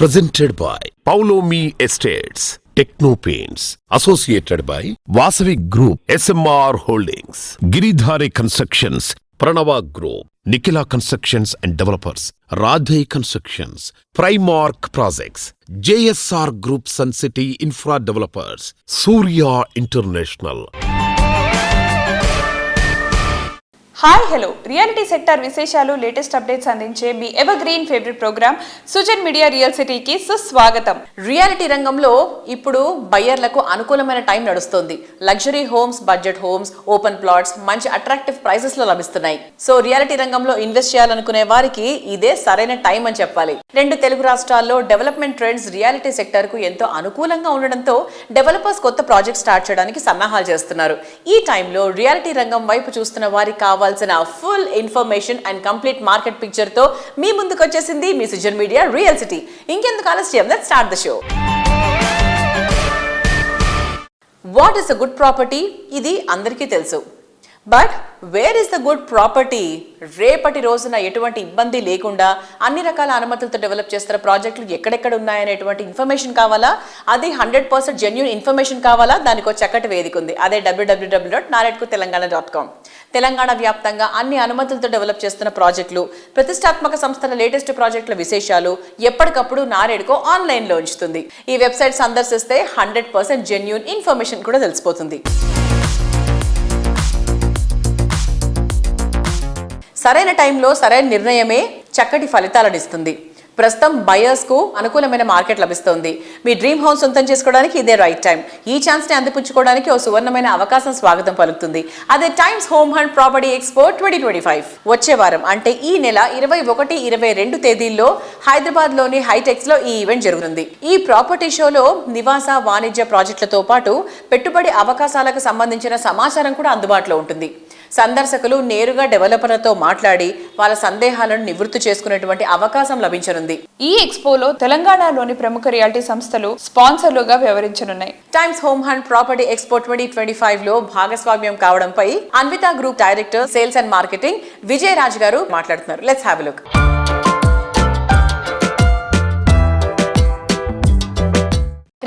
Presented by Paulomi Estates, Techno Paints, associated by Vasavi Group, SMR Holdings, Giridhare Constructions, Pranava Group, Nikila Constructions and Developers, Radhe Constructions, Primark Projects, JSR Group Sun City Infra Developers, Surya International. Hi hello reality sector విశేషాలు latest updates అందించే మీ evergreen favourite programme Sujan media real సిటీకి సుస్వాగతం. Reality రంగంలో ఇప్పుడు బయ్యర్లకు అనుకూలమైన time నడుస్తుంది. Luxury homes, budget homes, open plots మంచి అట్రాక్టివ్ ప్రైసెస్ లో లభిస్తున్నాయి. సో రియాలిటీ రంగంలో ఇన్వెస్ట్ చేయాలనుకునే వారికి ఇదే సరైన టైం అని చెప్పాలి. రెండు తెలుగు రాష్ట్రాల్లో డెవలప్మెంట్ ట్రెండ్స్ రియాలిటీ సెక్టర్ కు ఎంతో అనుకూలంగా ఉండడంతో డెవలపర్స్ కొత్త ప్రాజెక్ట్ స్టార్ట్ చేయడానికి సన్నాహాలు చేస్తున్నారు. ఈ టైంలో రియాలిటీ రంగం వైపు చూస్తున్న వారికి కావాల్సిన full information and complete market picture తో మీ ముందుకు వచ్చేసింది మీ సుజన్ మీడియా రియల్ సిటీ. ఇంకెందుకు ఆలస్యం, let's start the show. What is a good property? ఇది అందరికీ తెలుసు. But where is the good property? రేపటి రోజున ఎటువంటి ఇబ్బంది లేకుండా అన్ని రకాల అనుమతులతో డెవలప్ చేస్తున్న ప్రాజెక్టులు ఎక్కడెక్కడ ఉన్నాయనేటువంటి ఇన్ఫర్మేషన్ కావాలా? అది 100% జెన్యూన్ ఇన్ఫర్మేషన్ కావాలా? దానికి ఒక చక్కటి వేదిక ఉంది. అదే www.naredkutelangana.com. తెలంగాణ వ్యాప్తంగా అన్ని అనుమతులతో డెవలప్ చేస్తున్న ప్రాజెక్టులు, ప్రతిష్టాత్మక సంస్థల లేటెస్ట్ ప్రాజెక్టుల విశేషాలు ఎప్పటికప్పుడు నారేడ్కో ఆన్లైన్లో ఉంచుతుంది. ఈ వెబ్సైట్ సందర్శిస్తే 100% జెన్యూన్ ఇన్ఫర్మేషన్ కూడా తెలిసిపోతుంది. సరైన టైంలో సరైన నిర్ణయమే చక్కటి ఫలితాలను ఇస్తుంది. ప్రస్తుతం బయర్స్ కు అనుకూలమైన మార్కెట్ లభిస్తోంది. మీ డ్రీమ్ హౌస్ సొంతం చేసుకోవడానికి ఇదే రైట్ టైం. ఈ ఛాన్స్ ని అందిపుచ్చుకోవడానికి ఓ సువర్ణమైన అవకాశం స్వాగతం పలుకుతుంది. అదే times home and property expo 2025 వచ్చే వారం అంటే ఈ నెల 21, 22 తేదీల్లో హైదరాబాద్ లోని హైటెక్స్ లో ఈ ఈవెంట్ జరుగుతుంది. ఈ ప్రాపర్టీ షోలో నివాస, వాణిజ్య ప్రాజెక్టులతో పాటు పెట్టుబడి అవకాశాలకు సంబంధించిన సమాచారం కూడా అందుబాటులో ఉంటుంది. సందర్శకులు నేరుగా డెవలపర్లతో మాట్లాడి వాళ్ళ సందేహాలను నివృత్తి చేసుకునేటువంటి అవకాశం లభించనుంది. ఈ ఎక్స్పోలో తెలంగాణలోని ప్రముఖ రియాలిటీ సంస్థలు స్పాన్సర్లుగా వ్యవహరించనున్నాయి. Times home and property expo 2025 లో భాగస్వామ్యం కావడంపై Anvita group director sales and marketing Vijay Raj గారు మాట్లాడుతున్నారు. Let's have a look.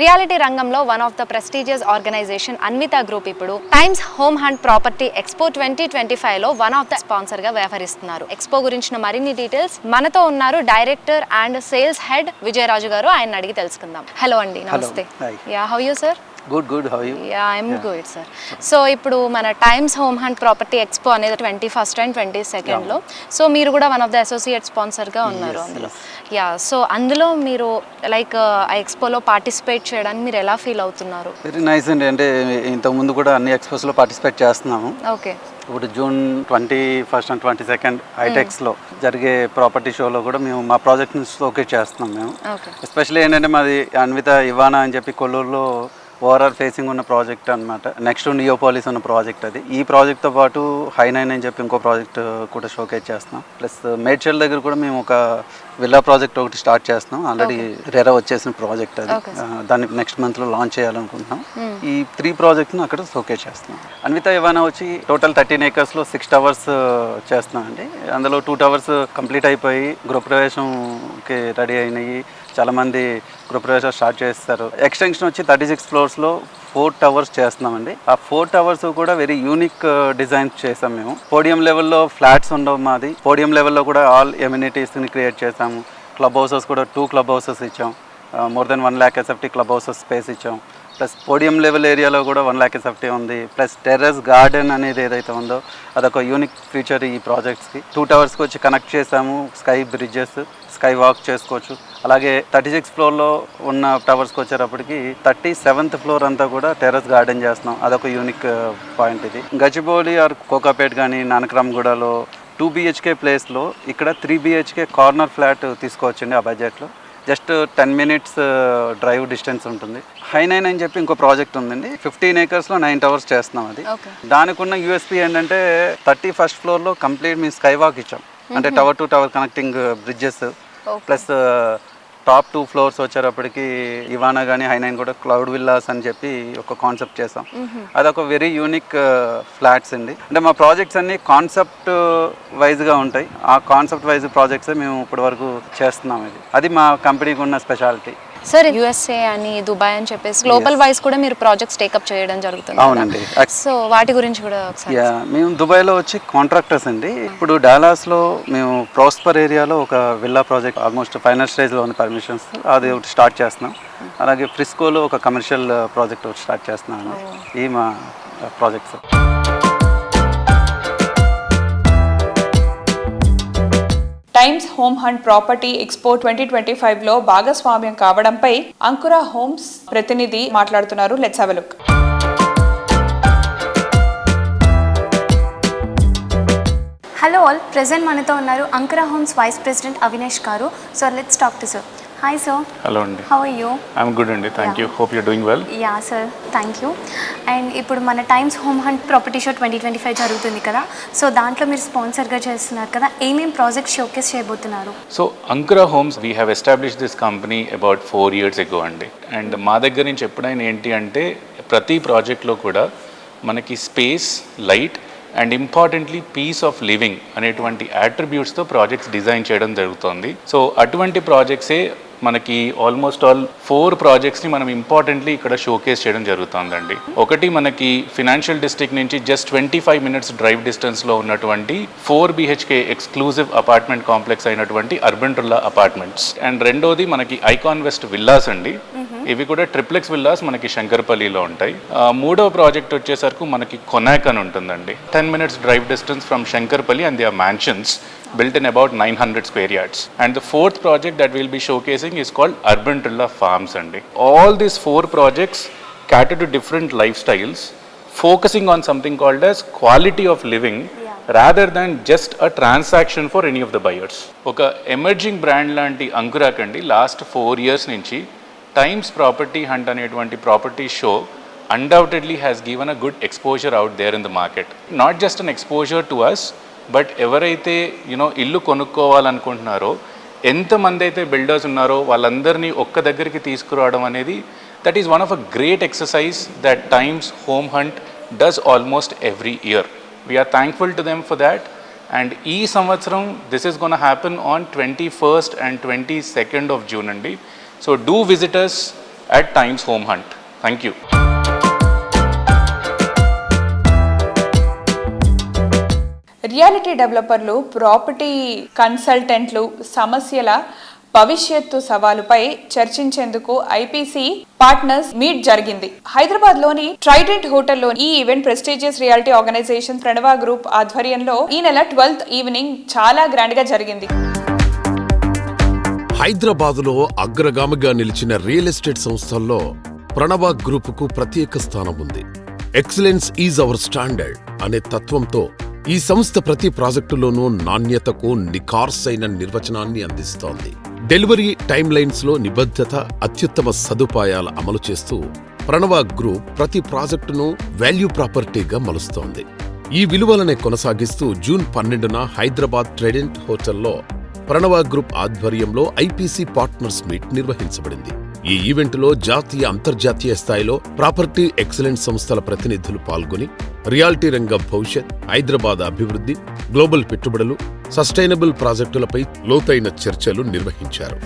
Reality రంగంలో one of the prestigious organisation Anvita group ఇప్పుడు Times home and property expo 2025 లో వన్ ఆఫ్ ద స్పాన్సర్ గా వ్యవహరిస్తున్నారు. ఎక్స్పో గురించిన మరిన్ని డీటెయిల్స్ మనతో ఉన్నారు director and sales head Vijayaraju గారు. ఆయన అడిగి తెలుసుకుందాం. హలో అండి, నమస్తే. Yeah, how you sir? Good. How are you? Yeah, I'm good, sir. So, ఇప్పుడు మన Times home and property expo అనేది 21st and 22nd లో. సో మీరు కూడా వన్ ఆఫ్ ద అసోసియేట్ స్పాన్సర్గా ఉన్నారు అందులో. యా, సో అందులో మీరు లైక్ ఆ ఎక్స్పోలో పార్టిసిపేట్ చేయడానికి మీరు ఎలా ఫీల్ అవుతున్నారు? వెరీ నైస్ అండి. అంటే ఇంతకుముందు కూడా అన్ని ఎక్స్పోస్లో పార్టిసిపేట్ చేస్తున్నాము. ఓకే. ఇప్పుడు జూన్ 21st and 22nd హైటెక్స్లో జరిగే ప్రాపర్టీ షోలో కూడా మేము మా ప్రాజెక్ట్ని షోకేస్ చేస్తున్నాం మేము. ఎస్పెషల్లీ ఏంటంటే మాది అన్విత ఇవానా అని చెప్పి కొల్లూరులో ఓఆర్ఆర్ ఫేసింగ్ ఉన్న ప్రాజెక్ట్ అనమాట. నెక్స్ట్ నియోపాలిస్ ఉన్న ప్రాజెక్ట్ అది. ఈ ప్రాజెక్ట్తో పాటు హైనైన్ అని చెప్పి ఇంకో ప్రాజెక్ట్ కూడా షోకేస్ చేస్తున్నాం. ప్లస్ మేడ్చల్ దగ్గర కూడా మేము ఒక విల్లా ప్రాజెక్ట్ ఒకటి స్టార్ట్ చేస్తున్నాం. ఆల్రెడీ రెరా వచ్చేసిన ప్రాజెక్ట్ అది. దాన్ని నెక్స్ట్ మంత్లో లాంచ్ చేయాలనుకుంటున్నాం. ఈ 3 ప్రాజెక్ట్ను అక్కడ షోకేస్ చేస్తున్నాం. అన్విత ఇవానా వచ్చి టోటల్ 13 acresలో 6 towers చేస్తున్నాం అండి. అందులో 2 towers కంప్లీట్ అయిపోయి గృహప్రవేశంకి రెడీ అయినాయి. చాలామంది గృహప్రవేశం స్టార్ట్ చేస్తారు. ఎక్స్టెన్షన్ వచ్చి 36 floors 4 towers చేస్తున్నామండి. ఆ 4 towers కూడా వెరీ యూనిక్ డిజైన్స్ చేసాం మేము. పోడియం లెవెల్లో ఫ్లాట్స్ ఉండవు మాది. పోడియం లెవెల్లో కూడా ఆల్ ఎమ్యూనిటీస్ని క్రియేట్ చేసాము. క్లబ్ హౌసెస్ కూడా 2 club houses ఇచ్చాం. More than 1 lakh SFT club houses space ఇచ్చాం. ప్లస్ పోడియం లెవెల్ ఏరియాలో కూడా 1 lakh SFT ఉంది. ప్లస్ టెర్రస్ గార్డెన్ అనేది ఏదైతే ఉందో అదొక యూనిక్ ఫీచర్ ఈ ప్రాజెక్ట్స్కి. 2 towersకి వచ్చి కనెక్ట్ చేసాము. స్కై బ్రిడ్జెస్, స్కై వాక్ చేసుకోవచ్చు. అలాగే 36 floorలో ఉన్న టవర్స్కి వచ్చేటప్పటికి 37th floor అంతా కూడా టెర్రస్ గార్డెన్ చేస్తున్నాం. అదొక యూనిక్ పాయింట్ ఇది. గచ్చిబౌలి ఆర్ కోకాపేట్ కానీ నానక్రామ్గూడలో 2 BHK ప్లేస్లో ఇక్కడ 3 BHK కార్నర్ ఫ్లాట్ తీసుకోవచ్చండి. ఆ బడ్జెట్లో జస్ట్ 10 minutes డ్రైవ్ డిస్టెన్స్ ఉంటుంది. హైనైన్ అని చెప్పి ఇంకో ప్రాజెక్ట్ ఉందండి. 15 acresలో 9 towers చేస్తున్నాం. అది దానికి ఉన్న యూఎస్పీ ఏంటంటే 31st floorలో కంప్లీట్ మేము స్కై వాక్ ఇచ్చాం. అంటే tower to tower connecting bridges plus top 2 floors వచ్చేటప్పటికి ఇవానా కానీ హైనైన్ కూడా క్లౌడ్ విల్లాస్ అని చెప్పి ఒక కాన్సెప్ట్ చేసాం. అదొక వెరీ యూనిక్ ఫ్లాట్స్ అండి. అంటే మా ప్రాజెక్ట్స్ అన్ని కాన్సెప్ట్ వైజ్గా ఉంటాయి. ఆ కాన్సెప్ట్ వైజ్ ప్రాజెక్ట్స్ మేము ఇప్పటి వరకు చేస్తున్నాం. అది మా కంపెనీకి ఉన్న స్పెషాలిటీ. సార్ USA అని దుబాయ్ అని చెప్పేసి గ్లోబల్ వైజ్ కూడా మీరు ప్రాజెక్ట్స్ టేకప్ చేయడం జరుగుతుంది. అవునండి. సో వాటి గురించి కూడా ఒకసారి. మేము దుబాయ్లో వచ్చి కాంట్రాక్టర్స్ అండి. ఇప్పుడు డాలాస్లో మేము ప్రాస్పర్ ఏరియాలో ఒక విల్లా ప్రాజెక్ట్ ఆల్మోస్ట్ ఫైనల్ స్టేజ్లో ఉన్న పర్మిషన్స్ అది ఒకటి స్టార్ట్ చేస్తున్నాం. అలాగే ఫ్రిస్కోలో ఒక కమర్షియల్ ప్రాజెక్ట్ ఒకటి స్టార్ట్ చేస్తున్నాం. ఈ మా projects. Times home hunt property expo 2025లో భాగస్వామ్యం కావడంపై అంకుర హోమ్స్ ప్రతినిధి మాట్లాడుతున్నారు. Let's have a look. Hello all, present మనతో ఉన్నారు Ankura homes vice president Avinesh గారు. So let's talk to sir. Hi sir. Hello అండి. How are you? I'm good అండి, thank you. Hope you're doing well. Yeah sir, thank you. And ఇప్పుడు మన Times home hunt property show 2025 జరుగుతుంది కదా, so దాంట్లో మీరు స్పాన్సర్గా చేస్తున్నారు కదా, ఏమేమి ప్రాజెక్ట్ షోకేస్ చేయబోతున్నారు? సో అంకుర homes we have establish this company about 4 years ago అండి. అండ్ మా దగ్గర నుంచి ఎప్పుడైనా ఏంటి అంటే ప్రతి ప్రాజెక్ట్లో కూడా మనకి space, light and importantly peace of living అనేటువంటి అట్రిబ్యూట్స్తో ప్రాజెక్ట్స్ డిజైన్ చేయడం జరుగుతుంది. సో అటువంటి ప్రాజెక్ట్సే మనకి ఆల్మోస్ట్ ఆల్ 4 ప్రాజెక్ట్స్ని మనం ఇంపార్టెంట్లీ ఇక్కడ షోకేస్ చేయడం జరుగుతుందండి. ఒకటి మనకి ఫినాన్షియల్ డిస్ట్రిక్ట్ నుంచి జస్ట్ 25 minutes డ్రైవ్ డిస్టెన్స్లో ఉన్నటువంటి 4 BHK ఎక్స్క్లూజివ్ అపార్ట్మెంట్ కాంప్లెక్స్ అయినటువంటి అర్బన్ రుల్లా అపార్ట్మెంట్స్. అండ్ రెండోది మనకి ఐకాన్ వెస్ట్ విల్లాస్ అండి. ఇవి కూడా ట్రిప్లెక్స్ విల్లాస్ మనకి శంకర్పల్లిలో ఉంటాయి. మూడో ప్రాజెక్ట్ వచ్చేసరికి మనకి కొనాక్ అని ఉంటుందండి. 10 minutes drive distance from Shankarpalli and they are mansions built in about 900 square yards. And the fourth project that we'll be showcasing is called Urban Trilla Farms andi. All these 4 projects cater to different lifestyles, focusing on something called as quality of living rather than just a transaction for any of the buyers. Oka emerging brand lanti Ankura kandi last 4 years nunchi Times Property Hunt అనేటువంటి property show undoubtedly has given a good exposure out there in the market. Not just an exposure to us, but ఎవరైతే ఇల్లు కొనుక్కోవాలనుకుంటున్నారో, ఎంతమంది అయితే builders ఉన్నారో వాళ్ళందరినీ ఒక్క దగ్గరికి తీసుకురావడం అనేది that is one of a great exercise that Times home Hunt does almost every year. We are thankful to them for that. And ఈ సంవత్సరం this is gonna happen on 21st and 22nd of June అండి. So do visit us at Times Home Hunt. Thank you. Reality డెవలపర్లు, property కన్సల్టెంట్లు సమస్యల భవిష్యత్తు సవాలుపై చర్చించేందుకు IPC partners meet జరిగింది. హైదరాబాద్ లోని ట్రైడెంట్ హోటల్లో ఈ ఈవెంట్ ప్రెస్టీజియస్ రియాలిటీ ఆర్గనైజేషన్ ప్రణవ గ్రూప్ ఆధ్వర్యంలో ఈ నెల 12th ఈవినింగ్ చాలా గ్రాండ్ గా జరిగింది. హైదరాబాదులో అగ్రగామిగా నిలిచిన రియల్ ఎస్టేట్ సంస్థల్లో ప్రణవ గ్రూపుకు ప్రత్యేక స్థానం ఉంది. ఎక్సలెన్స్ ఈజ్ అవర్ స్టాండర్డ్ అనే తత్వంతో ఈ సంస్థ ప్రతి ప్రాజెక్టులోనూ నాణ్యతకు నిఖార్సైన నిర్వచనాన్ని అందిస్తోంది. డెలివరీ టైమ్ లైన్స్ లో నిబద్ధత, అత్యుత్తమ సదుపాయాల అమలు చేస్తూ ప్రణవ గ్రూప్ ప్రతి ప్రాజెక్టును వాల్యూ ప్రాపర్టీగా మలుస్తోంది. ఈ విలువలనే కొనసాగిస్తూ జూన్ 12న హైదరాబాద్ ట్రైడెంట్ హోటల్లో ప్రణవ గ్రూప్ ఆధ్వర్యంలో ఐపీసీ పార్ట్నర్స్ మీట్ నిర్వహించబడింది. ఈ ఈవెంటులో జాతీయ, అంతర్జాతీయ స్థాయిలో ప్రాపర్టీ ఎక్సలెన్స్ సంస్థల ప్రతినిధులు పాల్గొని రియాలిటీ రంగ భవిష్యత్, హైదరాబాద్ అభివృద్ధి, గ్లోబల్ పెట్టుబడులు, సస్టైనబుల్ ప్రాజెక్టులపై లోతైన చర్చలు నిర్వహించారు.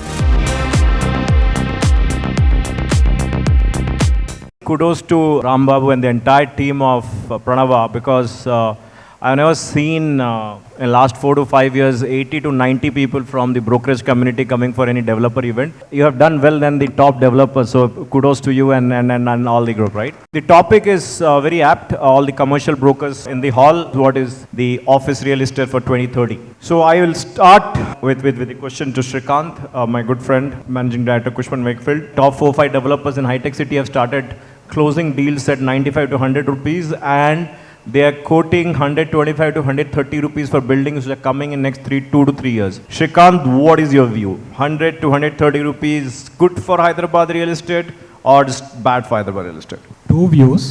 Kudos to Rambabu and the entire team of Pranava because I've never seen in last 4 to 5 years 80 to 90 people from the brokerage community coming for any developer event. You have done well than the top developers, so kudos to you and all the group, right? The topic is very apt. All the commercial brokers in the hall, what is the office real estate for 2030? So I will start with the question to Shrikant, my good friend, Managing Director, Cushman & Wakefield. Top 4-5 developers in high-tech city have started closing deals at 95 to 100 rupees and they are quoting 125 to 130 rupees for buildings which are coming in next 2 to 3 years. Shrikant, what is your view? 100 to 130 rupees good for Hyderabad real estate or just bad for Hyderabad real estate? Two views.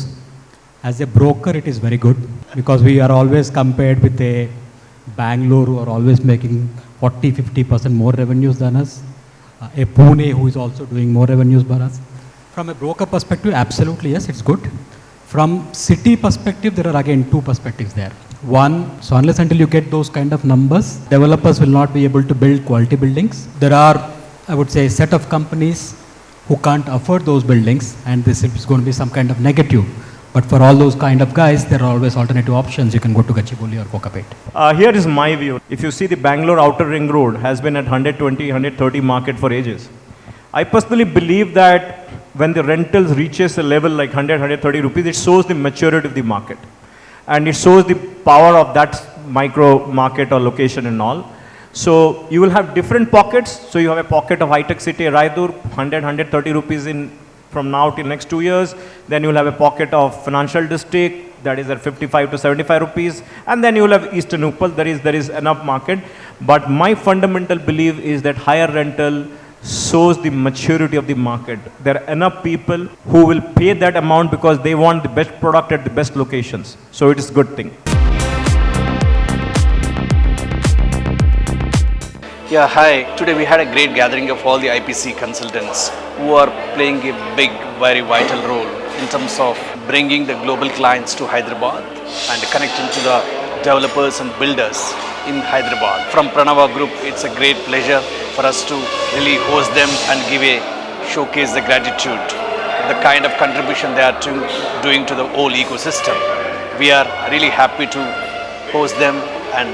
As a broker, it is very good because we are always compared with a Bangalore who are always making 40-50% more revenues than us. a Pune who is also doing more revenues for us. From a broker perspective, absolutely yes, it's good. From city perspective, there are again two perspectives there. One, so unless until you get those kind of numbers, developers will not be able to build quality buildings. There are, I would say, a set of companies who can't afford those buildings, and this is going to be some kind of negative. But for all those kind of guys, there are always alternative options. You can go to Gachibowli or Kokapet. Here is my view. If you see, the Bangalore Outer Ring Road has been at 120, 130 market for ages. I personally believe that when the rentals reaches a level like 100, 130 rupees, it shows the maturity of the market. And it shows the power of that micro market or location and all. So you will have different pockets. So you have a pocket of high-tech city, Raidur, 100, 130 rupees in from now till next 2 years. Then you will have a pocket of financial district that is at 55 to 75 rupees. And then you will have Eastern Uppal, there is enough market. But my fundamental belief is that higher rental shows the maturity of the market. There are enough people who will pay that amount because they want the best product at the best locations. So it is a good thing. Yeah, hi. Today we had a great gathering of all the IPC consultants who are playing a big, very vital role in terms of bringing the global clients to Hyderabad and connecting to the developers and builders in Hyderabad. From Pranava Group, it's a great pleasure for us to really host them and showcase the gratitude, the kind of contribution they are doing to the whole ecosystem. We are really happy to host them and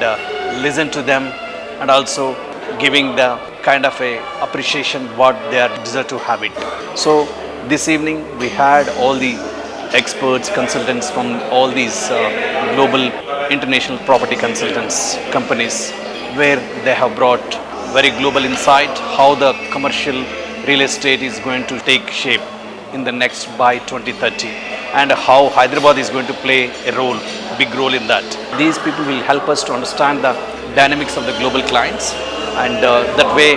listen to them, and also giving the kind of a appreciation what they are deserve to have it. So this evening we had all the experts, consultants from all these global international property consultants companies, where they have brought very global insight how the commercial real estate is going to take shape in the next by 2030, and how Hyderabad is going to play a role, big role in that. These people will help us to understand the dynamics of the global clients, and that way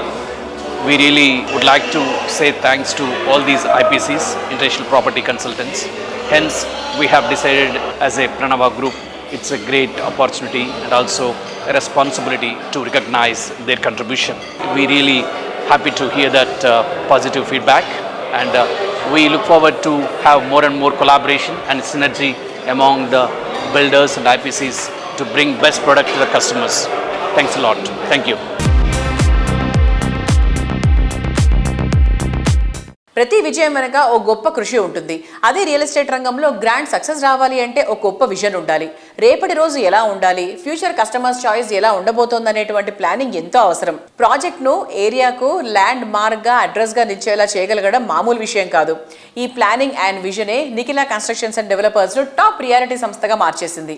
we really would like to say thanks to all these IPCs, International Property Consultants. Hence we have decided as a Pranava Group, it's a great opportunity and also a responsibility to recognize their contribution. We really happy to hear that positive feedback, and we look forward to have more and more collaboration and synergy among the builders and IPCs to bring best product to the customers. Thanks a lot. Thank you. ప్రతి విజయం వెనక ఓ గొప్ప కృషి ఉంటుంది. అదే real estate రంగంలో grand success రావాలి అంటే ఒక గొప్ప విజన్ ఉండాలి. రేపటి రోజు ఎలా ఉండాలి, ఫ్యూచర్ కస్టమర్స్ చాయిస్ ఎలా ఉండబోతోంది అనేటువంటి ప్లానింగ్ ఎంతో అవసరం. ప్రాజెక్ట్ను ఏరియాకు ల్యాండ్ మార్క్గా అడ్రస్గా నిలిచేలా చేయగలగడం మామూలు విషయం కాదు. ఈ ప్లానింగ్ అండ్ విజనే నిఖిలా కన్స్ట్రక్షన్స్ అండ్ డెవలపర్స్ను టాప్ ప్రియారిటీ సంస్థగా మార్చేసింది.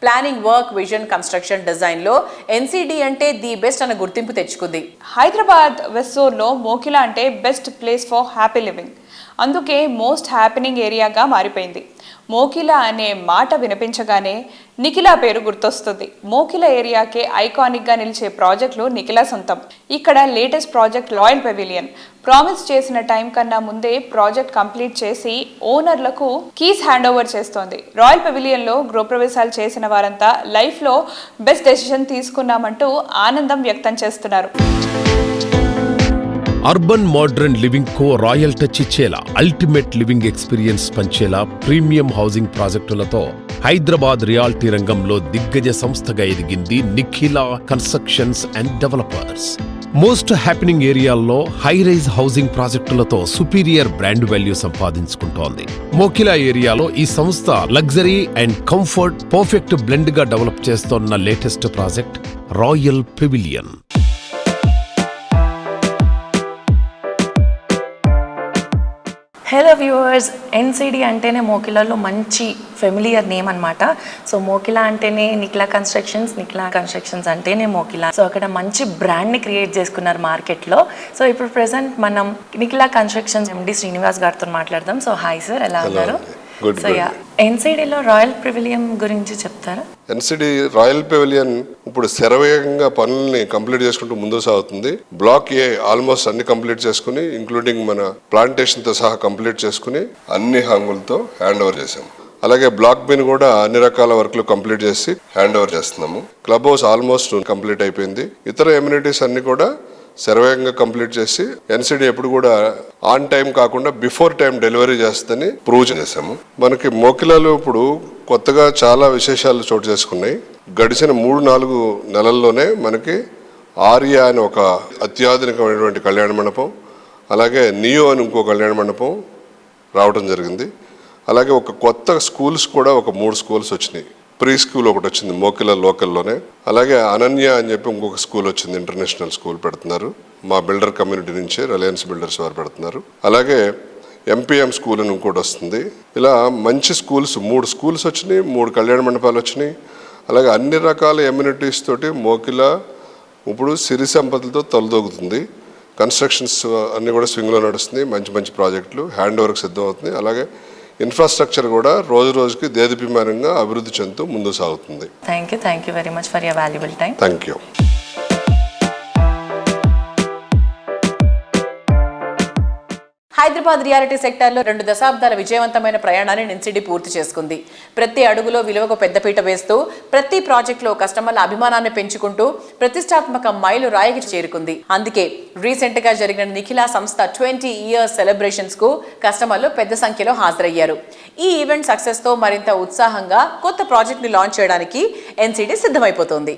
ప్లానింగ్, వర్క్, విజన్, కన్స్ట్రక్షన్, డిజైన్లో ఎన్సిడి అంటే ది బెస్ట్ అన్న గుర్తింపు తెచ్చుకుంది. హైదరాబాద్ వెస్సూర్లో మోకిలా అంటే best place for happy living, అందుకే మోస్ట్ హ్యాపెనింగ్ ఏరియాగా మారిపోయింది. మోకిలా అనే మాట వినిపించగానే నిఖిలా పేరు గుర్తొస్తుంది. మోకిలా ఏరియాకే ఐకానిక్గా నిలిచే ప్రాజెక్టులు నిఖిలా సొంతం. ఇక్కడ latest project royal pavilion promise చేసిన టైం కన్నా ముందే ప్రాజెక్ట్ కంప్లీట్ చేసి ఓనర్లకు కీస్ హ్యాండ్ ఓవర్ చేస్తోంది. రాయల్ పెవిలియన్లో గృహప్రవేశాలు చేసిన వారంతా లైఫ్లో బెస్ట్ డెసిషన్ తీసుకున్నామంటూ ఆనందం వ్యక్తం చేస్తున్నారు. అర్బన్ మోడ్రన్ లివింగ్ కో రాయల్ టచ్ ఇచ్చేలా, అల్టిమేట్ లివింగ్ ఎక్స్పీరియన్స్ పంచేలా ప్రీమియం హౌసింగ్ ప్రాజెక్టులతో హైదరాబాద్ రియాలిటీ రంగంలో దిగ్గజ సంస్థగా ఎదిగింది Nikhila constructions and developers. Most happening ఏరియాల్లో హై రైజ్ హౌసింగ్ ప్రాజెక్టులతో సుపీరియర్ బ్రాండ్ వాల్యూ సంపాదించుకుంటోంది. మోకిలా ఏరియాలో ఈ సంస్థ luxury and comfort perfect blend గా డెవలప్ చేస్తోన్న latest project royal pavilion. Hello viewers, NCD అంటేనే మోకిలాలో మంచి ఫెమిలియర్ నేమ్ అనమాట. సో మోకిలా అంటేనే నిఖిలా కన్స్ట్రక్షన్స్ అంటేనే మోకిలా. సో అక్కడ మంచి బ్రాండ్ని క్రియేట్ చేసుకున్నారు మార్కెట్లో. సో ఇప్పుడు ప్రెసెంట్ మనం నిఖిలా కన్స్ట్రక్షన్స్ ఎండి శ్రీనివాస్ గారితో మాట్లాడదాం. సో హాయ్ సార్, ఎలా ఉన్నారు? సో ఎన్సిడిలో రాయల్ పెవిలియన్ గురించి చెప్తారా? ఎన్సిడి రాయల్ పెవిలియన్ ఇప్పుడు శరవేగంగా పనుల్ని కంప్లీట్ చేసుకుంటూ ముందుకు సాగుతుంది. బ్లాక్ ఏ ఆల్మోస్ట్ అన్ని కంప్లీట్ చేసుకుని, ఇంక్లూడింగ్ మన ప్లాంటేషన్ తో సహా కంప్లీట్ చేసుకుని అన్ని హాంగులతో హ్యాండ్ ఓవర్ చేసాం. అలాగే బ్లాక్ బిన్ కూడా అన్ని రకాల వర్క్లు కంప్లీట్ చేసి హ్యాండ్ ఓవర్ చేస్తున్నాము. క్లబ్ హౌస్ ఆల్మోస్ట్ కంప్లీట్ అయిపోయింది. ఇతర ఎమ్యూనిటీస్ అన్ని కూడా శరవేగంగా కంప్లీట్ చేసి ఎన్సిడి ఎప్పుడు కూడా ఆన్ టైం కాకుండా బిఫోర్ టైం డెలివరీ చేస్తుందని ప్రూవ్ చేసాము. మనకి మోకిలాలో ఇప్పుడు కొత్తగా చాలా విశేషాలు చోటు చేసుకున్నాయి. గడిచిన 3-4 నెలల్లోనే మనకి ఆర్య అని ఒక అత్యాధునికమైనటువంటి కళ్యాణ మండపం, అలాగే నియో అని ఇంకో కళ్యాణ మండపం రావడం జరిగింది. అలాగే ఒక కొత్త స్కూల్స్ కూడా ఒక 3 స్కూల్స్ వచ్చినాయి. ప్రీ స్కూల్ ఒకటి వచ్చింది మోకిలా లోకల్లోనే. అలాగే అనన్య అని చెప్పి ఇంకొక స్కూల్ వచ్చింది, ఇంటర్నేషనల్ స్కూల్ పెడుతున్నారు. మా బిల్డర్ కమ్యూనిటీ నుంచే రిలయన్స్ బిల్డర్స్ వారు పెడుతున్నారు. అలాగే ఎంపీఎం స్కూల్ అని ఇంకోటి వస్తుంది. ఇలా మంచి స్కూల్స్ 3 స్కూల్స్ వచ్చినాయి, 3 కళ్యాణ మండపాలు వచ్చినాయి. అలాగే అన్ని రకాల ఎమ్యూనిటీస్ తోటి మోకిలా ఇప్పుడు సిరి సంపదలతో తలదొగుతుంది. కన్స్ట్రక్షన్స్ అన్నీ కూడా స్వింగ్లో నడుస్తుంది. మంచి మంచి ప్రాజెక్టులు హ్యాండ్ ఓవర్కి సిద్ధం అవుతుంది. అలాగే ఇన్ఫ్రాస్ట్రక్చర్ కూడా రోజు రోజుకి దేదీప్యమానంగా అభివృద్ధి చెందుతూ ముందుకు సాగుతుంది. Thank you very much for your valuable time. Thank you. Hyderabad reality సెక్టార్లో 2 దశాబ్దాల విజయవంతమైన ప్రయాణాన్ని ఎన్సిడి పూర్తి చేసుకుంది. ప్రతి అడుగులో విలువకు పెద్దపీట వేస్తూ, ప్రతి ప్రాజెక్టులో కస్టమర్ల అభిమానాన్ని పెంచుకుంటూ ప్రతిష్టాత్మక మైలు రాయికి చేరుకుంది. అందుకే రీసెంట్ గా జరిగిన నిఖిలా సంస్థ 20 ఇయర్స్ సెలబ్రేషన్స్ కు కస్టమర్లు పెద్ద సంఖ్యలో హాజరయ్యారు. ఈ ఈవెంట్ సక్సెస్ తో మరింత ఉత్సాహంగా కొత్త ప్రాజెక్ట్ ని లాంచ్ చేయడానికి ఎన్సిడి సిద్ధమైపోతోంది.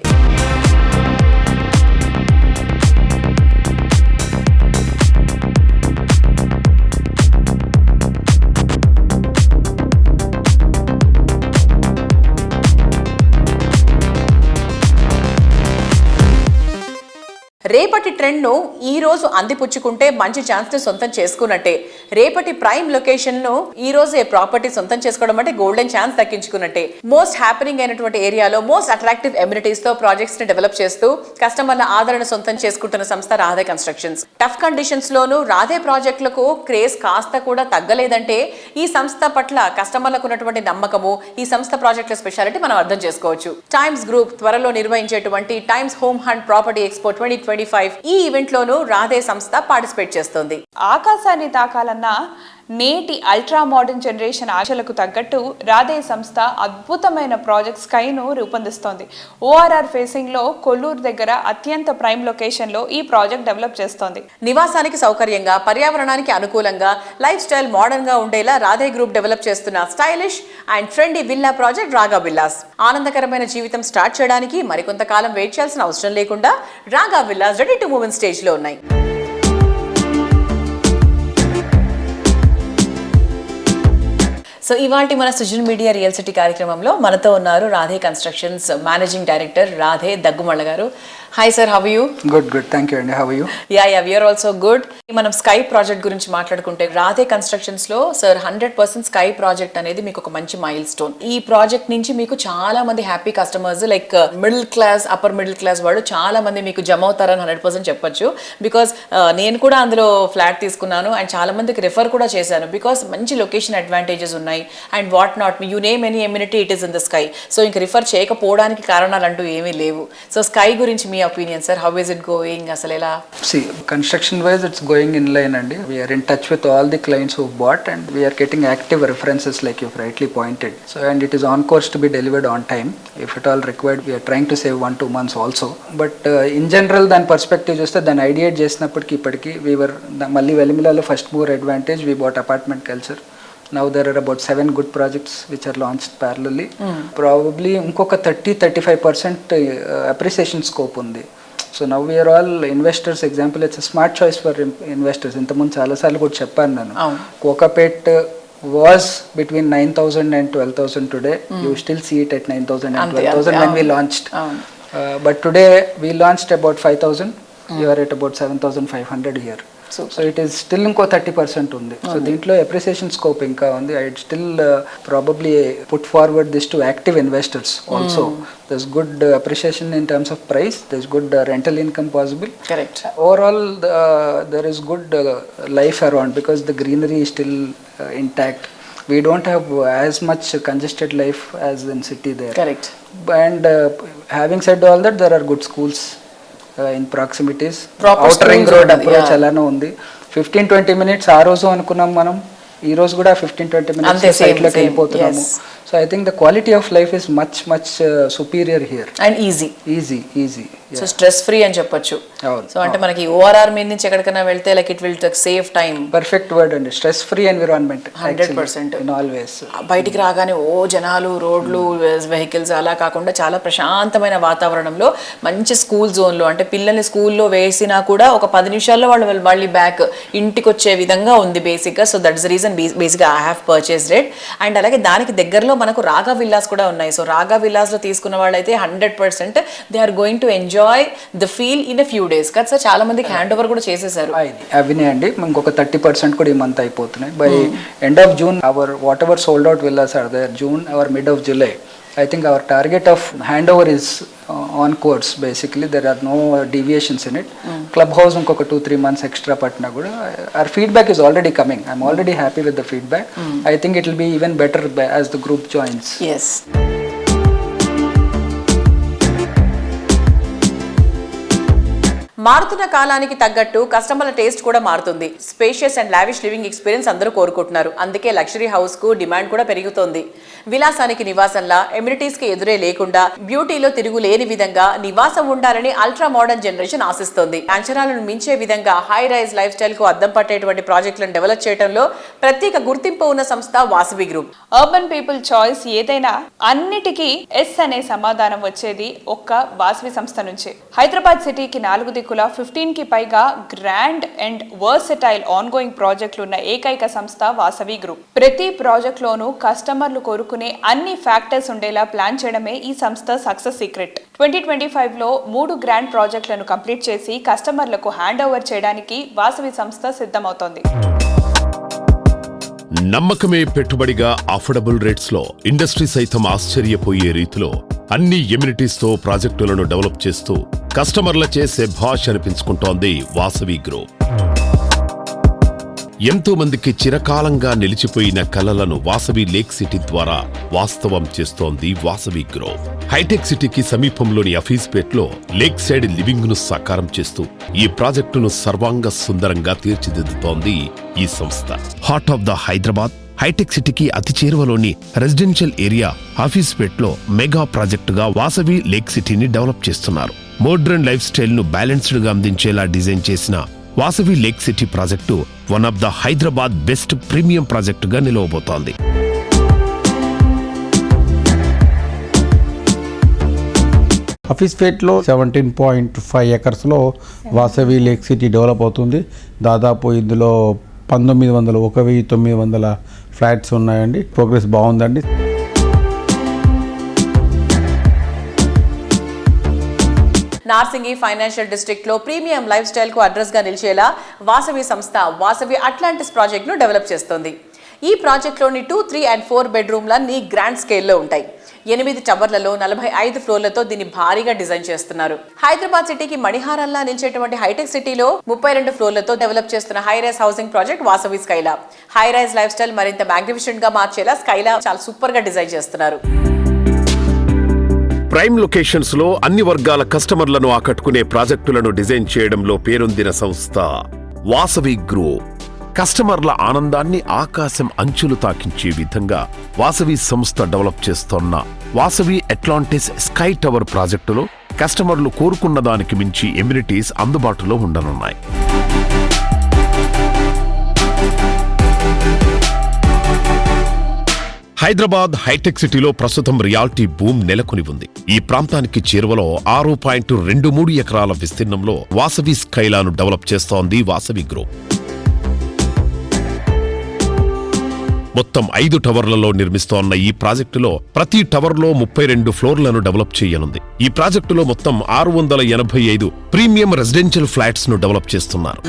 రేపటి ట్రెండ్ను ఈ రోజు అందిపుచ్చుకుంటే మంచి ఛాన్స్ ని సొంతం చేసుకున్నట్టే. రేపటి ప్రైమ్ లొకేషన్ ను ఈ రోజే ప్రాపర్టీ సొంతం చేసుకోవడం అంటే గోల్డెన్ ఛాన్స్ దక్కించుకున్నట్టే. మోస్ట్ హ్యాపెనింగ్ అయినటువంటి ఏరియాలో మోస్ట్ అట్రాక్టివ్ ఎమ్యూనిటీస్ తో ప్రాజెక్ట్స్ ని డెవలప్ చేస్తూ కస్టమర్ల ఆదరణ సొంతం చేసుకుంటున్న సంస్థ రాధే కన్స్ట్రక్షన్స్. టఫ్ కండిషన్స్ లోనూ రాధే ప్రాజెక్టులకు క్రేజ్ కాస్త కూడా తగ్గలేదంటే ఈ సంస్థ పట్ల కస్టమర్లకు ఉన్నటువంటి నమ్మకము, ఈ సంస్థ ప్రాజెక్టుల స్పెషాలిటీ మనం అర్థం చేసుకోవచ్చు. టైమ్స్ గ్రూప్ త్వరలో నిర్వహించేటువంటి Times home hunt property expo 2025 ఈ ఈవెంట్ లోను రాధే సంస్థ పార్టిసిపేట్ చేస్తుంది. ఆకాశాన్ని తాకాలన్నా నేటి అల్ట్రా మోడర్న్ జనరేషన్ ఆశలకు తగ్గట్టు రాధే సంస్థ అద్భుతమైన ప్రాజెక్ట్ స్కైను రూపొందిస్తోంది. ఓఆర్ఆర్ ఫేసింగ్ లో కొల్లూరు దగ్గర అత్యంత ప్రైమ్ లొకేషన్ లో ఈ ప్రాజెక్ట్ డెవలప్ చేస్తోంది. నివాసానికి సౌకర్యంగా, పర్యావరణానికి అనుకూలంగా, లైఫ్ స్టైల్ మోడర్న్ గా ఉండేలా రాధే గ్రూప్ డెవలప్ చేస్తున్న stylish and trendy villa project రాగా విల్లాస్. ఆనందకరమైన జీవితం స్టార్ట్ చేయడానికి మరికొంతకాలం వెయిట్ చేయాల్సిన అవసరం లేకుండా రాగా villas ready to move in stage లో ఉన్నాయి. సో ఇవాల్టి మన సృజన్ మీడియా రియల్ సిటీ కార్యక్రమంలో మనతో ఉన్నారు Radhe constructions managing director Radhe Daggumalla గారు. Hi sir, how are you? Good thank you అండి. How are you? Yeah we are also good. మనం స్కై ప్రాజెక్ట్ గురించి మాట్లాడుకుంటే రాధే కన్స్ట్రక్షన్స్ లో సార్ 100% స్కై ప్రాజెక్ట్ అనేది మీకు ఒక మంచి మైల్ స్టోన్. ఈ ప్రాజెక్ట్ నుంచి మీకు చాలా మంది happy customers like middle class, upper middle class వాళ్ళు చాలా మంది మీకు జమ అవుతారని 100% చెప్పొచ్చు. బికాస్ నేను కూడా అందులో ఫ్లాట్ తీసుకున్నాను అండ్ చాలా మందికి రిఫర్ కూడా చేశాను. బికాస్ మంచి లొకేషన్ అడ్వాంటేజెస్ ఉన్నాయి and what not, you name any amenity it is in the Sky. So ఇంక రిఫర్ చేయకపోవడానికి కారణాలు అంటూ ఏమీ లేవు. సో స్కై గురించి మీ opinion sir, how is it going? అసలు ఎలా? See, construction wise it's going in line and we are in touch with all the clients who bought and we are getting active references like you've rightly pointed. So and it is on course to be delivered on time. If at all required we are trying to save 1-2 months also. But in general దాని perspective చూస్తే దాన్ని ideate చేసినప్పటికీ ఇప్పటికీ we were మళ్ళీ వెలిమిలాలో first mover advantage, we bought apartment culture. Now there are about 7 good projects which are launched parallelly. Probably ఇంకొక 30-35% appreciation scope ఉంది. So now we are all investors. Example, it's a smart choice for investors. ఇంతకుముందు చాలాసార్లు కూడా చెప్పాను నేను. Kokapet was between 9,000 and 12,000 today. You still see it at 9,000 and 12,000 when we launched. But today we launched about 5,000. You are at about 7,500 here. So it is still ఇంకో 30% ఉంది. So దీంట్లో appreciation scope ఇంకా ఉంది. I still probably put forward this to active investors also. there's good appreciation in terms of price, there's good rental income possible. Correct. Overall there is good life around because the greenery is still intact. We don't have as much congested life as in city there. Correct. And having said all that, there are good schools in proximities. Outer ring road approach అలానే ఉంది. 15-20 minutes ఆ రోజు అనుకున్నాం మనం, ఈ రోజు కూడా 15-20 minutes site లోకి వెళ్ళిపోతున్నాము. So I think the quality of life is much superior here. And Easy. So stress free అని చెప్పొచ్చు. సో అంటే మనకి ఓఆర్ఆర్ మీద నుంచి ఎక్కడికైనా వెళ్తే like it will save time. Perfect word అండి, stress free environment 100%. in always. బయటికి రాగానే జనాలు, రోడ్లు, వెహికల్స్ అలా కాకుండా చాలా ప్రశాంతమైన వాతావరణంలో మంచి స్కూల్ జోన్లో, అంటే పిల్లల్ని స్కూల్లో వేసినా కూడా ఒక 10 నిమిషాల్లో వాళ్ళు మళ్ళీ బ్యాక్ ఇంటికి వచ్చే విధంగా ఉంది బేసిక్గా. So that is the reason బేసిక్గా I have purchased it. And అలాగే దానికి దగ్గరలో మనకు రాగా విల్లాస్ కూడా ఉన్నాయి. సో రాగా విల్లాస్లో తీసుకున్న వాళ్ళైతే 100% they are going to enjoy the feel in a few days కదా సార్. చాలా మందికి హ్యాండ్ ఓవర్ కూడా చేసేసారు. అవినే అండి, ఇంకొక 30% కూడా ఈ మంత్ అయిపోతున్నాయి. By end of June or whatever sold out villas are there. June or mid of July, I think our target of handover is on course. Basically there are no deviations in it. Clubhouse inkoka 2-3 months extra patna kuda our feedback is already coming. I'm already happy with the feedback. I think it will be even better as the group joins. Yes. మారుతున్న కాలానికి తగ్గట్టు కస్టమర్ల taste కూడా మారుతుంది. Spacious and lavish living experience అందరూ కోరుకుంటున్నారు. అందుకే luxury house కు డిమాండ్ కూడా పెరుగుతోంది. విలాసానికి నివాసంలా, ఎమ్యూనిటీస్ కి ఎదురే లేకుండా, బ్యూటీలో తిరుగులేని విధంగా నివాసం ఉండాలని అల్ట్రా మోడర్న్ జనరేషన్ ఆశిస్తోంది. అంచనాలను మించే విధంగా హై రైజ్ లైఫ్ స్టైల్ కు అద్దం పట్టేటువంటి ప్రాజెక్టులను డెవలప్ చేయడంలో ప్రత్యేక గుర్తింపు ఉన్న సంస్థ Vasavi group. Urban people choice ఏదైనా అన్నిటికీ ఎస్ అనే సమాధానం వచ్చేది ఒక్క వాసవి సంస్థ నుంచే. హైదరాబాద్ సిటీకి 4 దిక్కుల 15కి పైగా గ్రాండ్ అండ్ వర్సటైల్ ఆన్గోయింగ్ ప్రాజెక్టులు ఉన్న ఏకైక సంస్థ వాసవి గ్రూప్. ప్రతి ప్రాజెక్ట్ లోనూ కస్టమర్లు కోరుకునే అన్ని ఫ్యాక్టర్స్ ఉండేలా ప్లాన్ చేయడమే ఈ సంస్థ సక్సెస్ సీక్రెట్. 2025లో 3 గ్రాండ్ ప్రాజెక్టులను కంప్లీట్ చేసి కస్టమర్లకు హ్యాండ్ ఓవర్ చేయడానికి వాసవి సంస్థ సిద్ధమవుతోంది. నమ్మకమే పెట్టుబడిగా అఫోర్డబుల్ రేట్స్ లో ఇండస్ట్రీ సైతం ఆశ్చర్యపోయే రీతిలో అన్ని ఎమ్యూనిటీస్ తో ప్రాజెక్టులను డెవలప్ చేస్తూ కస్టమర్లచే శభాష్ అనిపించుకుంటోంది వాసవి గ్రూప్. ఎంతో మందికి చిరకాలంగా నిలిచిపోయిన కలలను వాసవి లేక్ సిటీ ద్వారా వాస్తవం చేస్తోంది వాసవి గ్రూప్. హైటెక్ సిటీకి సమీపంలోని అఫీస్పేట్లో లేక్ సైడ్ లివింగ్ ను సాకారం చేస్తూ ఈ ప్రాజెక్టును సర్వాంగ సుందరంగా తీర్చిదిద్దుతోంది ఈ సంస్థ. Heart of the Hyderabad hitech సిటీకి అతి చేరువలోని రెసిడెన్షియల్ ఏరియా అఫీస్పేట్లో మెగా ప్రాజెక్టుగా వాసవి లేక్ సిటీని డెవలప్ చేస్తున్నారు. మోడ్రన్ లైఫ్ స్టైల్ ను బ్యాలెన్స్డ్ గా అందించేలా డిజైన్ చేసిన Vasavi lake city project one of the Hyderabad best premium ప్రాజెక్టుగా నిలవబోతోంది. అఫీస్పేట్లో 17.5 ఎకర్స్లో వాసవి లేక్ సిటీ డెవలప్ అవుతుంది. దాదాపు ఇందులో 1900 ఫ్లాట్స్ ఉన్నాయండి. ప్రోగ్రెస్ బాగుందండి. నార్సింగి ఫైనాన్షియల్ డిస్ట్రిక్ట్ లో ప్రీమియం లైఫ్ స్టైల్ కు అడ్రస్ గా నిలిచేలా వాసవి సంస్థ వాసవి అట్లాంటిస్ ప్రాజెక్ట్ ను డెవలప్ చేస్తోంది. ఈ ప్రాజెక్ట్ లోని 2, 3 and 4 బెడ్రూమ్లన్నీ గ్రాండ్ స్కేల్లో ఉంటాయి. 8 టవర్లలో 45 ఫ్లోర్లతో దీన్ని భారీగా డిజైన్ చేస్తున్నారు. హైదరాబాద్ సిటీకి మణిహారంలా నిలిచేటువంటి హైటెక్ సిటీలో 32 ఫ్లోర్లతో డెవలప్ చేస్తున్న high rise housing project Vasavi Skyla. High rise lifestyle మరింత మ్యాగ్నిఫిషెంట్ గా మార్చేలా స్కైలా చాలా సూపర్ గా డిజైన్ చేస్తున్నారు. ప్రైమ్ లొకేషన్స్ లో అన్ని వర్గాల కస్టమర్లను ఆకట్టుకునే ప్రాజెక్టులను డిజైన్ చేయడంలో పేరొందిన సంస్థ వాసవి గ్రూప్. కస్టమర్ల ఆనందాన్ని ఆకాశం అంచులు తాకించే విధంగా వాసవి సంస్థ డెవలప్ చేస్తోన్న వాసవి అట్లాంటిస్ స్కై టవర్ ప్రాజెక్టులో కస్టమర్లు కోరుకున్న దానికి మించి ఎమ్యూనిటీస్ అందుబాటులో ఉండనున్నాయి. హైదరాబాద్ హైటెక్ సిటీలో ప్రస్తుతం రియాలిటీ బూమ్ నెలకొని ఉంది. ఈ ప్రాంతానికి చేరువలో 6.23 ఎకరాల విస్తీర్ణంలో వాసవి స్కైలాను డెవలప్ చేస్తోంది వాసవి గ్రూప్. మొత్తం 5 టవర్లలో నిర్మిస్తోన్న ఈ ప్రాజెక్టులో ప్రతి టవర్లో 32 ఫ్లోర్లను డెవలప్ చేయనుంది. ఈ ప్రాజెక్టులో మొత్తం 685 ప్రీమియం రెసిడెన్షియల్ ఫ్లాట్స్ ను డెవలప్ చేస్తున్నారు.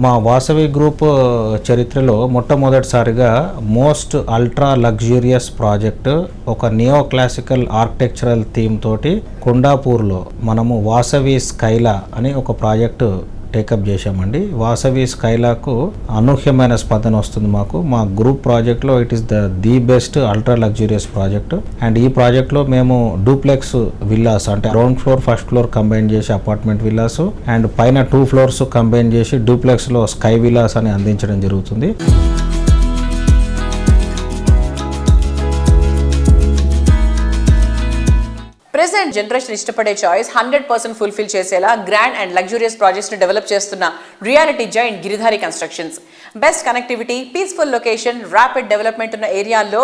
మా వాసవి గ్రూప్ చరిత్రలో మొట్టమొదటిసారిగా మోస్ట్ అల్ట్రా లగ్జూరియస్ ప్రాజెక్టు ఒక నియో క్లాసికల్ ఆర్కిటెక్చరల్ థీమ్ తోటి కొండాపూర్లో మనము వాసవి స్కైలా అనే ఒక ప్రాజెక్టు టేకప్ చేశామండి. వాసవి స్కైలాకు అనూహ్యమైన స్పందన వస్తుంది మాకు. మా గ్రూప్ ప్రాజెక్ట్లో it is the best ultra luxurious project. And ఈ ప్రాజెక్ట్లో మేము డూప్లెక్స్ విల్లాస్ అంటే ground floor first floor combine చేసి అపార్ట్మెంట్ విల్లాస్ అండ్ పైన 2 ఫ్లోర్స్ కంబైన్ చేసి డూప్లెక్స్లో స్కై విల్లాస్ అని అందించడం జరుగుతుంది. ప్రెసెంట్ జనరేషన్ ఇష్టపడే చాయిస్ 100% ఫుల్ఫిల్ చేసేలా గ్రాండ్ అండ్ లగ్జూరియస్ ప్రాజెక్ట్స్ ని డెవలప్ చేస్తున్న reality giant Giridhari constructions. Best connectivity, peaceful location, rapid development ఉన్న ఏరియాల్లో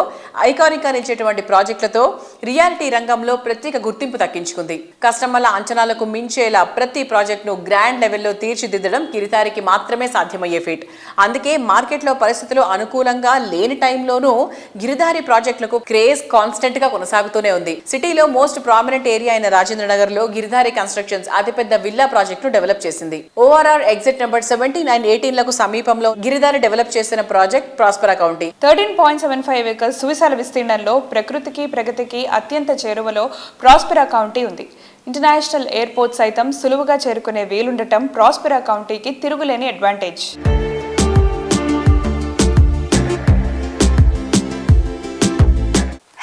ఐకానిక్ గా నిలిచేటువంటి ప్రాజెక్టులతో రియాలిటీ రంగంలో ప్రత్యేక గుర్తింపు దక్కించుకుంది. కస్టమర్ల అంచనాలకు మించేలా ప్రతి ప్రాజెక్టును గ్రాండ్ లెవెల్లో తీర్చిదిద్దడం గిరిధారికి మాత్రమే సాధ్యమయ్యే ఫీట్. అందుకే మార్కెట్లో పరిస్థితులు అనుకూలంగా లేని టైంలోనూ గిరిధారి ప్రాజెక్టులకు క్రేజ్ కాన్స్టెంట్ గా కొనసాగుతూనే ఉంది. సిటీలో మోస్ట్ ప్రామినెంట్ ఏరియా అయిన రాజేంద్ర నగర్ లో గిరిధారి కన్స్ట్రక్షన్స్ అతిపెద్ద విల్లా ప్రాజెక్ట్ ను డెవలప్ చేసింది. ORR ఎగ్జిట్ నెంబర్ 17 అండ్ 18 లకు సమీపంలో గిరిధారి డెవలప్ చేసిన ప్రాజెక్ట్ ప్రాస్పరా కౌంటీ. 13.75 ఏకర్స్ సువిశాల విస్తీర్ణంలో ప్రకృతికి ప్రగతికి అత్యంత చేరువలో ప్రాస్పరా కౌంటీ ఉంది. ఇంటర్నేషనల్ ఎయిర్పోర్ట్ సైతం సులువుగా చేరుకునే వీలుండటం ప్రాస్పరా కౌంటీకి తిరుగులేని అడ్వాంటేజ్.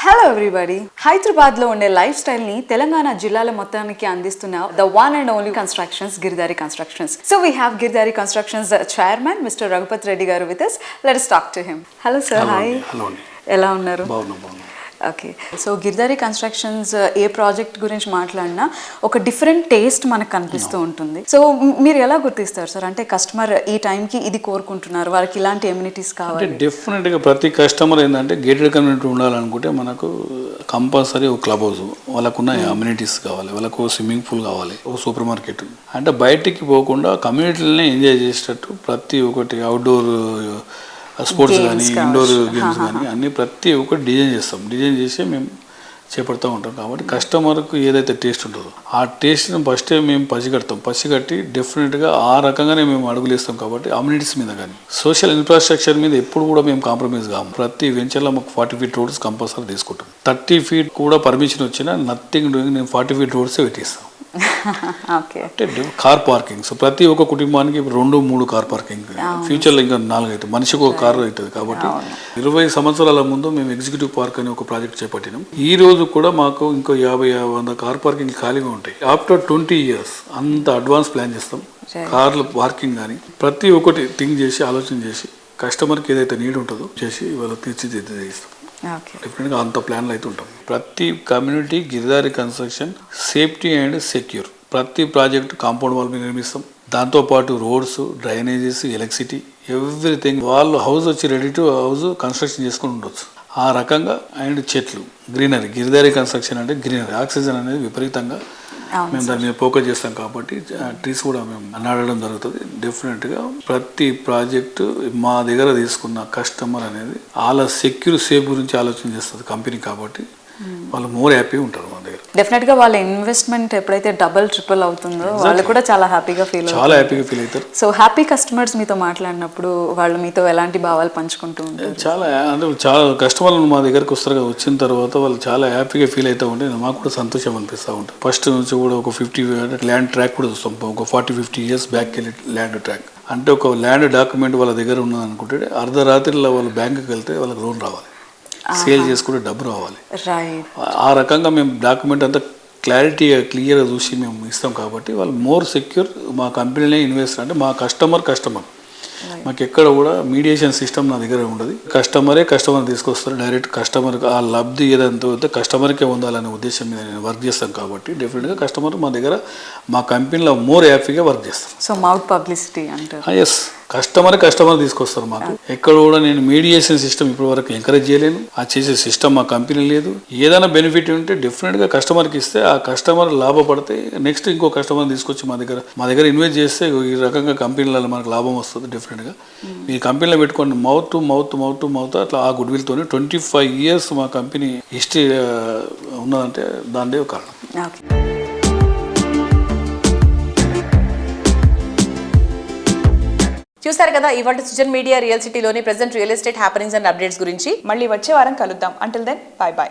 Hello everybody. హైదరాబాద్లో ఉండే లైఫ్ స్టైల్ని తెలంగాణ జిల్లాల మొత్తానికి అందిస్తున్న the one and only constructions, Giridhari constructions. So we have Giridhari constructions chairman mister Raghupathi Reddy గారు with us. Let us talk to him. Hello sir. Hi. ఎలా ఉన్నారు? ఓకే. సో గిరిధారి కన్స్ట్రక్షన్స్ ఏ ప్రాజెక్ట్ గురించి మాట్లాడినా ఒక డిఫరెంట్ టేస్ట్ మనకు కనిపిస్తూ ఉంటుంది. సో మీరు ఎలా గుర్తిస్తారు సార్? అంటే కస్టమర్ ఈ టైంకి ఇది కోరుకుంటున్నారు, వాళ్ళకి ఇలాంటి ఎమ్యూనిటీస్ కావాలి. డెఫినెట్గా ప్రతి కస్టమర్ ఏంటంటే గేటెడ్ కమ్యూనిటీ ఉండాలనుకుంటే మనకు కంపల్సరీ ఒక క్లబ్ హౌస్, వాళ్ళకున్న అమ్యూనిటీస్ కావాలి, వాళ్ళకు స్విమ్మింగ్ పూల్ కావాలి, ఒక సూపర్ మార్కెట్. అంటే బయటికి పోకుండా కమ్యూనిటీలనే ఎంజాయ్ చేసేటట్టు ప్రతి ఒక్కటి అవుట్డోర్ స్పోర్ట్స్ కానీ ఇండోర్ గేమ్స్ కానీ అన్నీ ప్రతి ఒక్కటి డిజైన్ చేసి మేము చేపడుతూ ఉంటాం. కాబట్టి కస్టమర్కు ఏదైతే టేస్ట్ ఉంటుందో ఆ టేస్ట్ని ఫస్టే మేము పసిగట్టి డెఫినెట్గా ఆ రకంగానే మేము అడుగులేస్తాం. కాబట్టి అమ్యూనిటీస్ మీద కానీ సోషల్ ఇన్ఫ్రాస్ట్రక్చర్ మీద ఎప్పుడు కూడా మేము కాంప్రమైజ్ కాము. ప్రతి వెంచర్లో మాకు 40 feet రోడ్స్ కంపల్సరీ తీసుకుంటాం. 30 feet కూడా పర్మిషన్ వచ్చినా నథింగ్ డూయింగ్, నేను 40 feet రోడ్సే పెట్టిస్తాం. అంటే కార్ పార్కింగ్. సో ప్రతి ఒక్క కుటుంబానికి 2-3 కార్ పార్కింగ్, ఫ్యూచర్లో ఇంకా 4 అవుతుంది, మనిషికి ఒక కారు అవుతుంది. కాబట్టి 20 సంవత్సరాల ముందు మేము ఎగ్జిక్యూటివ్ పార్క్ అని ఒక ప్రాజెక్ట్ చేపట్టినాం. ఈ రోజు కూడా మాకు ఇంకో 50-100 కార్ పార్కింగ్ ఖాళీగా ఉంటాయి. ఆఫ్టర్ 20 years అంత అడ్వాన్స్ ప్లాన్ చేస్తాం. కార్ల పార్కింగ్ కానీ ప్రతి ఒక్కటి థింక్ చేసి ఆలోచన చేసి కస్టమర్కి ఏదైతే నీడ్ ఉంటుందో చేసి వాళ్ళకి తీర్చిదిద్దేస్తాం. డెఫినెట్గా అంత ప్లాన్లు అయితే ఉంటాం. ప్రతి community Giridhari construction safety and secure. ప్రతి ప్రాజెక్ట్ కాంపౌండ్ వాల్ మీద నిర్మిస్తాం. దాంతోపాటు రోడ్స్, డ్రైనేజెస్, ఎలక్ట్రిసిటీ, ఎవ్రీథింగ్. వాళ్ళు హౌస్ వచ్చి రెడీ టు హౌస్ కన్స్ట్రక్షన్ చేసుకుని ఉండొచ్చు ఆ రకంగా. అండ్ చెట్లు, గ్రీనరీ. గిరిధారి కన్స్ట్రక్షన్ అంటే గ్రీనరీ. ఆక్సిజన్ అనేది విపరీతంగా మేము దాని మీద ఫోకస్ చేస్తాం. కాబట్టి ట్రీస్ కూడా మేము నాటడం జరుగుతుంది. డెఫినెట్గా ప్రతి ప్రాజెక్టు మా దగ్గర తీసుకున్న కస్టమర్ అనేది వాళ్ళ సెక్యూర్ సేఫ్ గురించి ఆలోచన చేస్తుంది కంపెనీ. కాబట్టి వాళ్ళు మోర్ హ్యాపీ ఉంటారు మన దగ్గర. డెఫినెట్గా వాళ్ళ ఇన్వెస్ట్మెంట్ ఎప్పుడైతే డబుల్ ట్రిపుల్ అవుతుందో వాళ్ళు కూడా చాలా హ్యాపీగా ఫీల్ అవుతారు. సో హ్యాపీ కస్టమర్స్ మీతో మాట్లాడినప్పుడు వాళ్ళు మీతో ఎలాంటి భావాలు పంచుకుంటూ ఉంటారు? చాలా కస్టమర్లు మా దగ్గరకు వస్తారు కదా, వచ్చిన తర్వాత వాళ్ళు చాలా హ్యాపీగా ఫీల్ అవుతూ ఉంటే మాకు కూడా సంతోషం అనిపిస్తూ ఉంటుంది. ఫస్ట్ నుంచి కూడా ఒక 50 ల్యాండ్ ట్రాక్ కూడా చూస్తాం. ఒక 40-50 years బ్యాక్ వెళ్ళి ల్యాండ్ ట్రాక్ అంటే ఒక ల్యాండ్ డాక్యుమెంట్ వాళ్ళ దగ్గర ఉన్నది అనుకుంటే అర్ధరాత్రిలో వాళ్ళు బ్యాంకుకి వెళ్తే వాళ్ళకి లోన్ రావాలి, సేల్ చేసుకుంటే డబ్బు రావాలి. ఆ రకంగా మేము డాక్యుమెంట్ అంతా క్లియర్గా చూసి మేము ఇస్తాం. కాబట్టి వాళ్ళు మోర్ సెక్యూర్. మా కంపెనీనే ఇన్వెస్టర్ అంటే మా కస్టమర్ మాకు ఎక్కడ కూడా మీడియేషన్ సిస్టమ్ నా దగ్గర ఉండదు. కస్టమర్ తీసుకొస్తారు డైరెక్ట్. కస్టమర్కి ఆ లబ్ధి ఏదంతా అయితే కస్టమర్కే ఉండాలనే ఉద్దేశం మీద నేను వర్క్ చేస్తాను. కాబట్టి డెఫినెట్గా కస్టమర్ మా దగ్గర మా కంపెనీలో మోర్ హ్యాపీగా వర్క్ చేస్తాను. సో మౌత్ పబ్లిసిటీ అంటారు. ఎస్, కస్టమర్ తీసుకొస్తారు మాకు. ఎక్కడ కూడా నేను మీడియేషన్ సిస్టమ్ ఇప్పటి వరకు ఎంకరేజ్ చేయలేను. ఆ చేసే సిస్టమ్ మా కంపెనీ లేదు. ఏదైనా బెనిఫిట్ ఉంటే డెఫినెట్గా కస్టమర్కి ఇస్తే ఆ కస్టమర్ లాభపడితే నెక్స్ట్ ఇంకో కస్టమర్ తీసుకొచ్చి మా దగ్గర ఇన్వెస్ట్ చేస్తే ఈ రకంగా కంపెనీలలో మనకు లాభం వస్తుంది. డెఫినెట్గా మీ కంపెనీలో పెట్టుకోండి. మౌత్ టు మౌత్ అట్లా ఆ గుడ్ విల్తోనే 25 years మా కంపెనీ హిస్టరీ ఉన్నదంటే దానిదే ఒక కారణం. చూసారు కదా ఇవాళ సుజన్ మీడియా రియల్ సిటీలోని present real estate happenings and updates గురించి. మళ్ళీ వచ్చే వారం కలుద్దాం. Until then by.